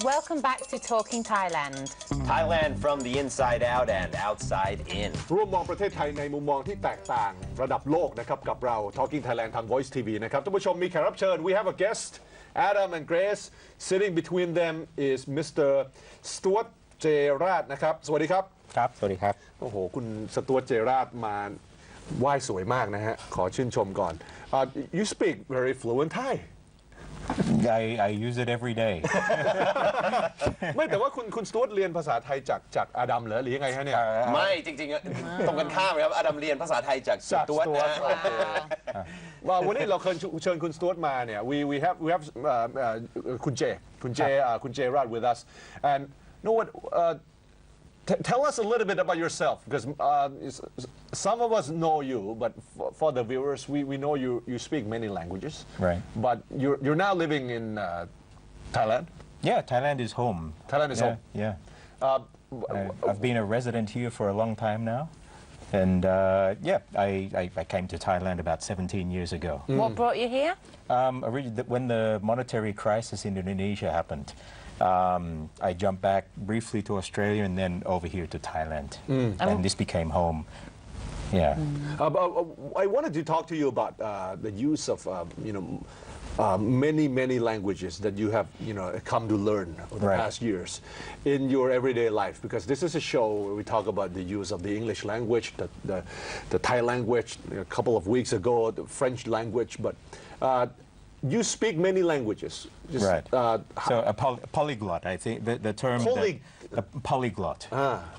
Welcome back to Talking Thailand. Thailand from the inside out and outside in. ร่วมมองประเทศไทยในมุมมองที่แตกต่างระดับโลกนะครับกับเรา Talking Thailand ทาง Voice TV นะครับท่านผู้ชมมีแขกรับเชิญ We have a guest Adam and Grace sitting between them is Mr. Stuart เจราชนะครับสวัสดีครับครับสวัสดีครับโอ้โหคุณสตูร์ตเจราชมาไหว้สวยมากนะฮะขอชื่นชมก่อน You speak very fluent Thai I use it every day ไม่แต่ว่าคุณสตูร์ตเรียนภาษาไทยจากอาดัมเหรอหรือยังไงฮะเนี่ยไม่จริงๆตรงกันข้ามครับอดัมเรียนภาษาไทยจากสตูร์ตนะว่าวันนี้เราเชิญคุณสตูร์ตมาเนี่ย we have คุณเจราช with us and know what tell us a little bit about yourself because some of us know you but for the viewers we know you speak many languages right but you're now living in Thailand yeah Thailand is home home yeah I've been a resident here for a long time now and yeah I came to Thailand about 17 years ago What brought you here? When the monetary crisis in Indonesia happened I jumped back briefly to Australia and then over here to Thailand and this became home yeah I wanted to talk to you about the use of many languages that you have come to learn over the past years in your everyday life because this is a show where we talk about the use of the English language the Thai language a couple of weeks ago the French language but you speak many languages right so a polyglot I think the term polyglot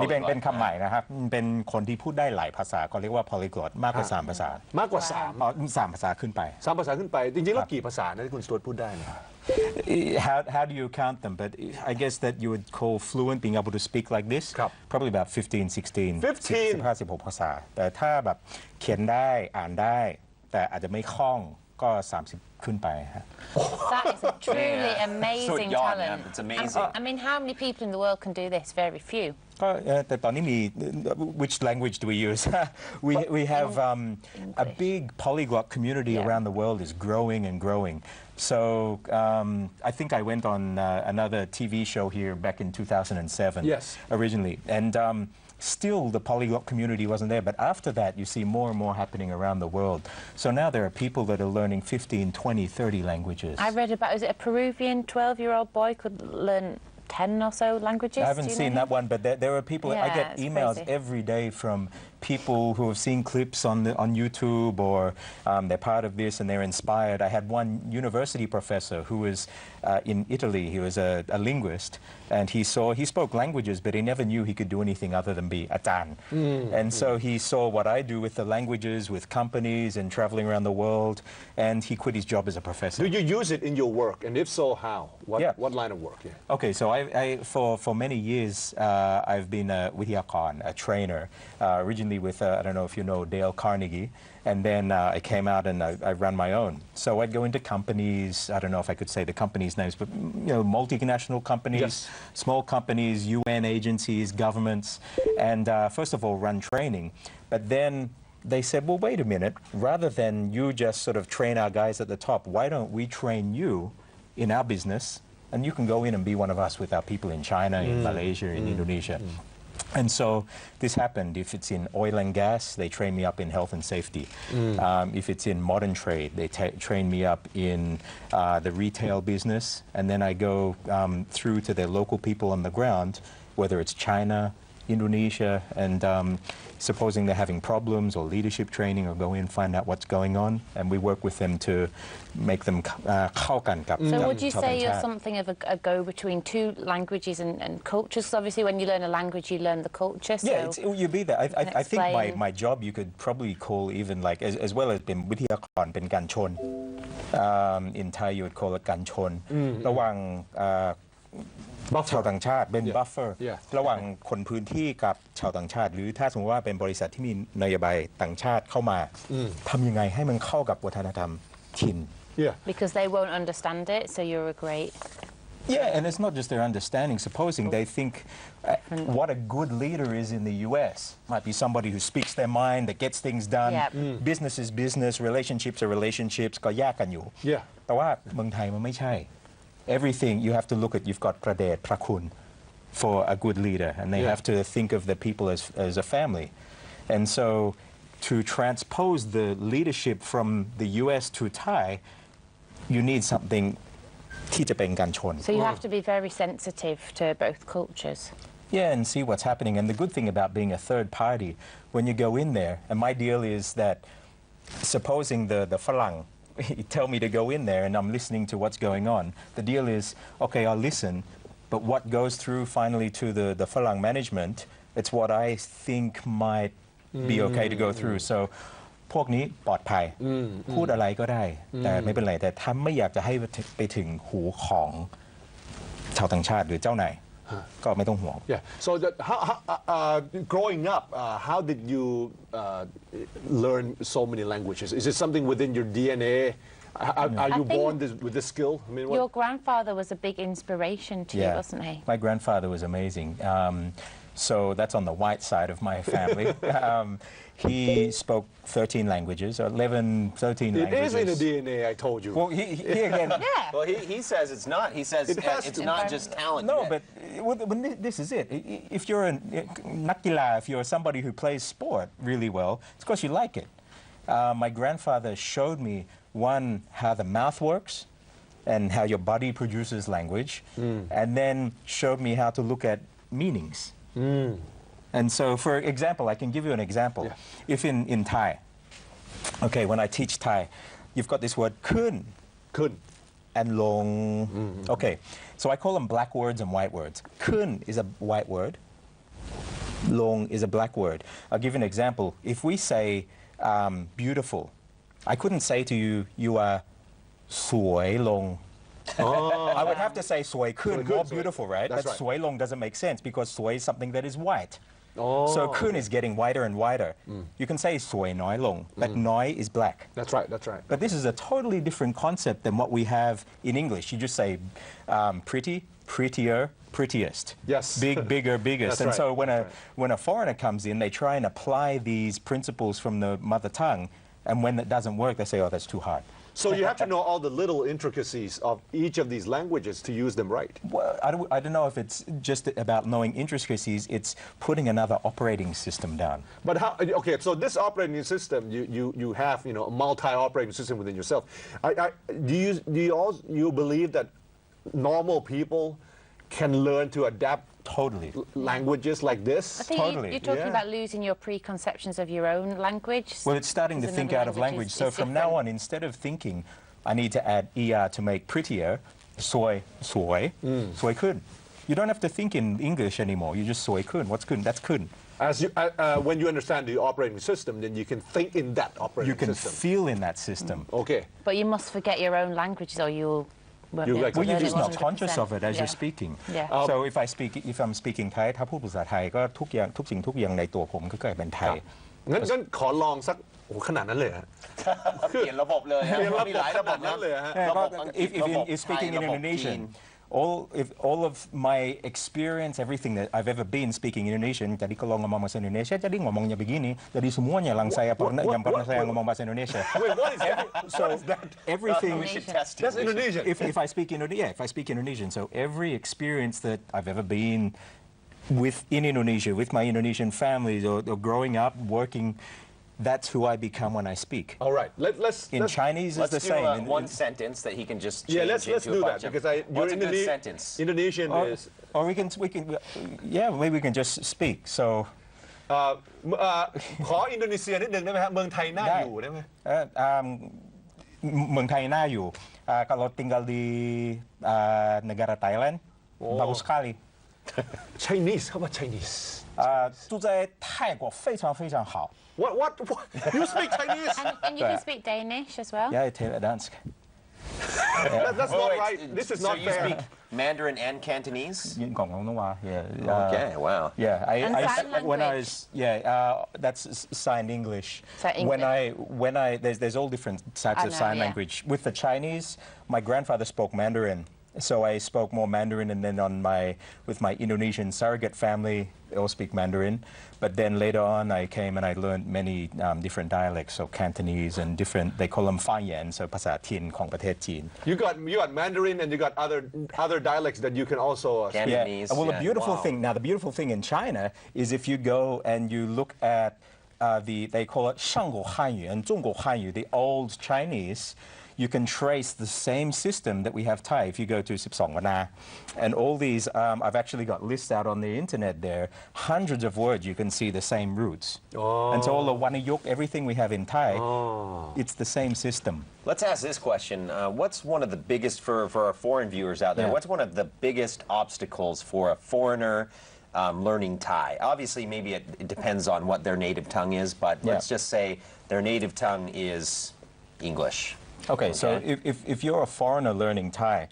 นี่เป็นคำใหม่นะครับเป็นคนที่พูดได้หลายภาษาก็เรียกว่า polyglot มากกว่า3ภาษามากกว่า3ภาษาขึ้นไป3ภาษาขึ้นไปจริงๆแล้วกี่ภาษานะที่คุณสตูร์ตพูดได้เนี่ย How do you count them? But I guess that you would call fluent being able to speak like this. Probably about 15, 16, 16 ภาษาแต่ถ้าแบบเขียนได้อ่านได้แต่อาจจะไม่คล่องก็30ขึ้นไปฮะ That is a truly amazing talent. It's amazing. I mean, how many people in the world can do this? Very few. ก็แต่ตอนนี้มี which language do we use? we have a big polyglot community around the world is growing and growing. So I think I went on another TV show here back in 2007. Yes. Originally and. Still, the polyglot community wasn't there, but after that, you see more and more happening around the world. So now there are people that are learning 15, 20, 30 languages. I read about, is it a Peruvian 12-year-old boy could learn 10 or so languages? I haven't seen that one, but there are people, I get emails every day from people who have seen clips on YouTube or they're part of this and they're inspired. I had one university professor who was in Italy. He was a linguist and he spoke languages but he never knew he could do anything other than be ajan. And so he saw what I do with the languages, with companies and traveling around the world and he quit his job as a professor. Do you use it in your work and if so, how? What line of work? Yeah. Okay, so for many years I've been a Vidyakar, a trainer, originally with, I don't know if you know Dale Carnegie, and then I came out and I ran my own. So I'd go into companies, I don't know if I could say the companies' names, but multinational companies, small companies, UN agencies, governments, and first of all run training. But then they said, well, wait a minute, rather than you just sort of train our guys at the top, why don't we train you in our business and you can go in and be one of us with our people in China, in Malaysia, in Indonesia. And so this happened. If it's in oil and gas, they train me up in health and safety. If it's in modern trade, they train me up in the retail business. And then I go through to their local people on the ground, whether it's China, Indonesia, and supposing they're having problems or leadership training or go in, find out what's going on, and we work with them to make themเข้ากันกับ So would you say you're something of a go-between two languages and cultures? Because obviously when you learn a language, you learn the culture. So yeah, you be there. I think my job you could probably call even like as well as เป็นวิทยากรเป็นการชน in Thai you would call it การชนระหว่างชาวต่างชาติเป็น buffer ระหว่างคนพื้นที่กับชาวต่างชาติหรือถ้าสมมติว่าเป็นบริษัทที่มีนโยบายต่างชาติเข้ามาทำยังไงให้มันเข้ากับวัฒนธรรมถิ่น Because they won't understand it, so you're a great... Yeah, and it's not just their understanding. Supposing they think what a good leader is in the U.S. might be somebody who speaks their mind, that gets things done. Business is business, relationships are relationships ก็แยกกันอยู่แต่ว่าเมืองไทยมันไม่ใช่ everything you have to look at. You've got พระเดชพระคุณ for a good leader, and they have to think of the people as a family. And so to transpose the leadership from the US to Thai, you need something ที่จะเป็นการชน So you have to be very sensitive to both cultures. Yeah, and see what's happening. And the good thing about being a third party, when you go in there, and my deal is that supposing the Falang tell me to go in there and I'm listening to what's going on, the deal is, okay, I'll listen, but what goes through finally to the Falang management, it's what I think might be okay to go through. So พวกนี้ปลอดภัยพูดอะไรก็ได้แต่ไม่เป็นไรแต่ถ้าไม่อยากจะให้ไปถึงหูของชาวต่างชาติหรือเจ้านายก็ไม่ต้องห่วง Yeah. So growing up, how did you learn so many languages? Is it something within your DNA? Are you born with this skill? I mean, Your grandfather was a big inspiration to you, wasn't he? My grandfather was amazing. So that's on the white side of my family. He spoke 13 languages, or 11, 13 languages. It is in the DNA, I told you. Well, he again. Yeah. Well, he says it's not. He says it's not just talent. No, but this is it. If you're a นักกีฬา, if you're somebody who plays sport really well, it's because you like it. My grandfather showed me, one, how the mouth works and how your body produces language, and then showed me how to look at meanings. And so, for example, I can give you an example. Yeah. If in Thai, okay, when I teach Thai, you've got this word kun. Kun. And long. Okay, so I call them black words and white words. Kun is a white word. Long is a black word. I'll give you an example. If we say beautiful, I couldn't say to you, you are สวยลง. I would have to say สวยขึ้น, more beautiful, right? That's but right. สวยลงdoesn't make sense because สวยis something that is white. So ขึ้น is getting wider and wider. You can say สวยน้อยลง, but น้อย is black. That's right, that's right. But this is a totally different concept than what we have in English. You just say pretty, prettier, prettiest. Yes. Big, bigger, biggest. That's And right. so when a foreigner comes in, they try and apply these principles from the mother tongue, and when it doesn't work, they say, oh, that's too hard. So you have to know all the little intricacies of each of these languages to use them right. Well, I don't know if it's just about knowing intricacies, it's putting another operating system down. But how, okay, so this operating system, you have, you know, a multi-operating system within yourself. Do you believe that normal people can learn to adapt Totally. languages like this? I think Totally. you're talking about losing your preconceptions of your own language. Well, it's starting to Because think another out of language. So is from now different. on, instead of thinking, I need to add er to make prettier, สวย สวยขึ้น. You don't have to think in English anymore. You just สวยขึ้น. What's ขึ้น? That's ขึ้น. As you, when you understand the operating system, then you can think in that operating You can system. feel in that system. Okay. But you must forget your own languages or you'll... You're be able like- to Well, you're learn just it not 100%. conscious of it as Yeah. you're speaking. Yeah. So if I'm speaking Thai ถ้าพูดภาษาไทยก็ทุกอย่างทุกสิ่งทุกอย่างในตัวผมก็เกิดเป็นไทย. งั้นขอลองสักโอ้ขนาดนั้นเลยฮะ เปลี่ยนระบบเลยฮะ เปลี่ยนระบบ มีหลายระบบ ขนาดนั้นเลยฮะ ระบบอังกฤษ If ระบบ you're ไทย speaking in ระบบจีน Indonesian, all of my experience, everything that I've ever been speaking Indonesian, jadi kalau ngomong bahasa Indonesia, jadi ngomongnya begini, jadi semuanya yang saya pernah ngomong bahasa Indonesia. Wait, what is that? What is that? Everything. We should test it. That's Indonesian. If I speak if I speak Indonesian, so every experience that I've ever been in Indonesia, with my Indonesian families, or growing up, working, that's who I become when I speak. All right, let's In Chinese, it's Let's the do same. one sentence that he can just change yeah, let's into do a that bunch of- because What's a you're good sentence? Indonesian Or, is or we can, yeah, maybe we can just speak. So ขออินโดนีเซียนิดนึงได้ไหมฮะเมืองไทยน่าอยู่ได้ไหม เมืองไทยน่าอยู่. Kalau tinggal di negara Thailand, bagus sekali. Chinese how about Chinese 住在泰国非常非常好. what you speak Chinese And you can speak Danish as well. Jeg taler dansk. that's Oh, not wait, right this is so not you fair speak Mandarin and Cantonese? Những còn không nói yeah. Okay, wow. Yeah, And sign when I language. was that's signed English. So English. When I there's all different types I of know, sign yeah. language. With the Chinese, my grandfather spoke Mandarin, So I spoke more Mandarin, and then with my Indonesian surrogate family, they all speak Mandarin. But then later on, I came and I learned many different dialects, so Cantonese and different. They call them 方言, so ภาษาถิ่นของประเทศจีน. You got Mandarin and you got other dialects that you can also speak. Cantonese. Well, the beautiful Wow. thing now, the beautiful thing in China is if you go and you look at they call it 上古汉语 and 中国汉语, the old Chinese. You can trace the same system that we have Thai if you go to 12 Wana. And all these, I've actually got lists out on the internet there, hundreds of words you can see the same roots. Oh. And so all the Wanayuk, everything we have in Thai, it's the same system. Let's ask this question. What's one of the biggest, for our foreign viewers out there, Yeah. what's one of the biggest obstacles for a foreigner learning Thai? Obviously, maybe it depends on what their native tongue is, but let's just say their native tongue is English. Okay, so if you're a foreigner learning Thai,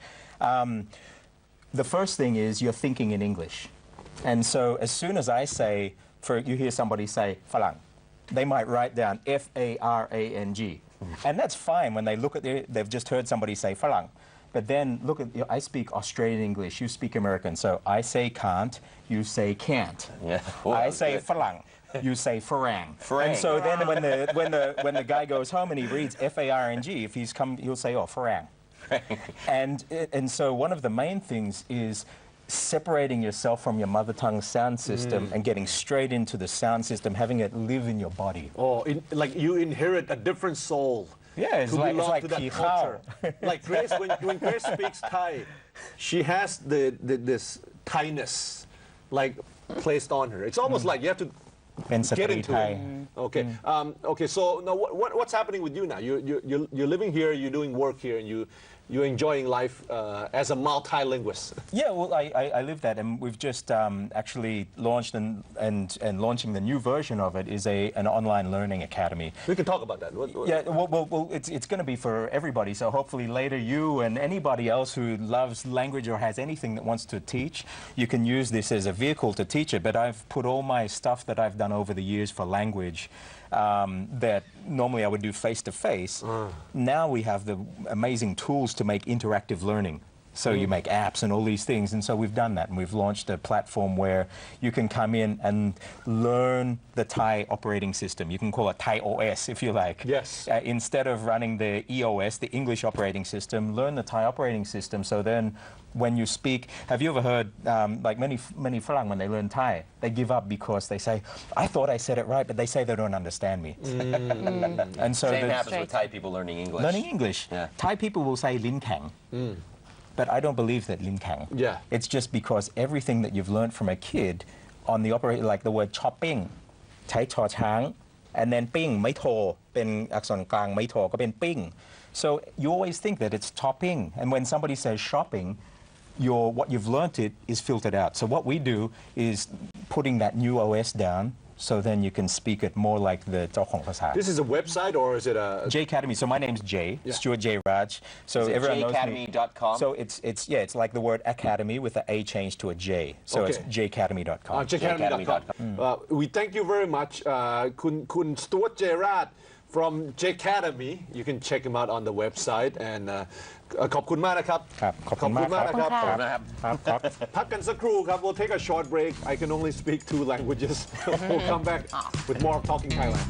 the first thing is you're thinking in English. And so as soon as I say, you hear somebody say Falang, they might write down F-A-R-A-N-G. And that's fine when they look at they've just heard somebody say Falang. But then look at, I speak Australian English, you speak American. So I say can't, you say can't. Yeah. Oh, I that's say good. Falang. You say farang. Farang. And so then when the guy goes home and he reads F-A-R-N-G, if he's come, he'll say, oh, farang. and so one of the main things is separating yourself from your mother tongue sound system and getting straight into the sound system, having it live in your body. Oh, like you inherit a different soul. Yeah, it's to like, belong it's like to that Pi culture. Khao. Like Grace, when Grace speaks Thai, she has this Thainess, like placed on her. It's almost like you have to get into it. Okay. Okay. So now, what's happening with you now? You're living here. You're doing work here, and you're enjoying life as a multilinguist. Yeah, well, I live that, and we've just actually launched and launching the new version of it is an online learning academy. We can talk about that. Yeah, well, it's going to be for everybody. So hopefully later you and anybody else who loves language or has anything that wants to teach, you can use this as a vehicle to teach it. But I've put all my stuff that I've done over the years for language that normally I would do face-to-face. Now we have the amazing tools to make interactive learning. So you make apps and all these things, and so we've done that, and we've launched a platform where you can come in and learn the Thai operating system. You can call it Thai OS if you like. Yes. Instead of running the EOS, the English operating system, learn the Thai operating system. So then, when you speak, have you ever heard like many Falang when they learn Thai, they give up because they say, "I thought I said it right," but they say they don't understand me. And so Same happens with Thai people learning English. learning English. Yeah. Thai people will say Lin Kang. But I don't believe that Lin Kang. Yeah. It's just because everything that you've learned from a kid on the operator, like the word chopping, ใช้ชอช้าง and then ปิ้ง ไม่โท เป็นอักษรกลาง ไม่โท ก็เป็นปิ้ง so you always think that it's chopping, and when somebody says shopping, what you've learned is filtered out. So what we do is putting that new OS down, so then you can speak it more like the เจ้าของภาษา This is a website or is it a? J Academy. So my name's Jay, Stuart J Raj. So Is it everyone knows me. jacademy.com? So it's like the word academy with the A changed to a J. So it's jacademy.com. jacademy.com. We thank you very much, Kun Stuart J Raj from J Academy. You can check him out on the website and ขอบคุณมากนะครับ ครับขอบคุณมากครับ นะครับ ขอบคุณค่ะ นะครับ ครับ พักกันสักครู่ครับ We'll take a short break. I can only speak 2 languages. We'll come back with more of Talking Thailand.